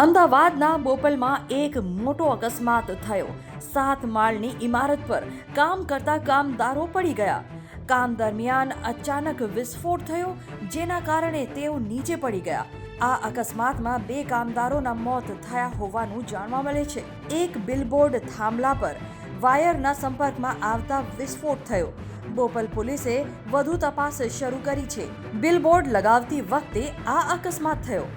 અમદાવાદના બોપલમાં એક મોટો અકસ્માત થયો। 7 માળની ઇમારત પર કામ કરતા કામદારો પડી ગયા। કામ દરમિયાન અચાનક વિસ્ફોટ થયો, જેના કારણે તેઓ નીચે પડી ગયા। આ અકસ્માતમાં 2 કામદારોના મોત થયા હોવાનું જાણવા મળે છે। એક બિલબોર્ડ થાંભલા પર વાયરના સંપર્કમાં આવતા વિસ્ફોટ થયો। બોપલ પોલીસે વધુ તપાસ શરૂ કરી છે। બિલબોર્ડ લગાવતી વખતે આ અકસ્માત થયો।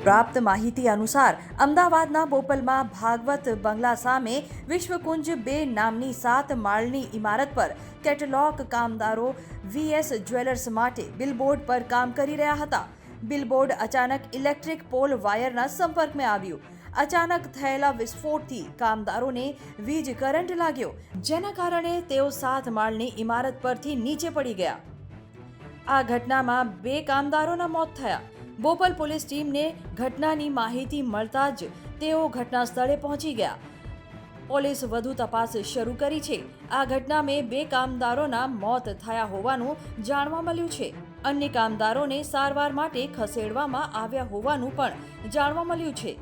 પ્રાપ્ત માહિતી અનુસાર અમદાવાદના બોપલમાં ભાગવત બંગલા સામે વિશ્વકુંજ 2 નામની 7 માળની ઇમારત પર કેટલોક કામદારો વીએસ જ્વેલર્સ માટે બિલબોર્ડ પર કામ કરી રહ્યા હતા। બિલબોર્ડ અચાનક ઇલેક્ટ્રિક પોલ વાયરના સંપર્કમાં આવ્યું। અચાનક થયેલા વિસ્ફોટથી કામદારોને વીજ કરંટ લાગ્યો, જેના કારણે તેઓ 7 માળની ઇમારત પરથી નીચે પડી ગયા। આ ઘટનામાં 2 કામદારોના મોત થયા। બોપલ પોલીસ ટીમને ઘટનાની માહિતી મળતા જ તેઓ ઘટના સ્થળે પહોંચી ગયા। પોલીસ વધુ તપાસ શરૂ કરી છે। આ ઘટનામાં 2 કામદારોના મોત થયા હોવાનું જાણવા મળ્યું છે। અન્ય કામદારોને સારવાર માટે ખસેડવામાં આવ્યા હોવાનું પણ જાણવા મળ્યું છે।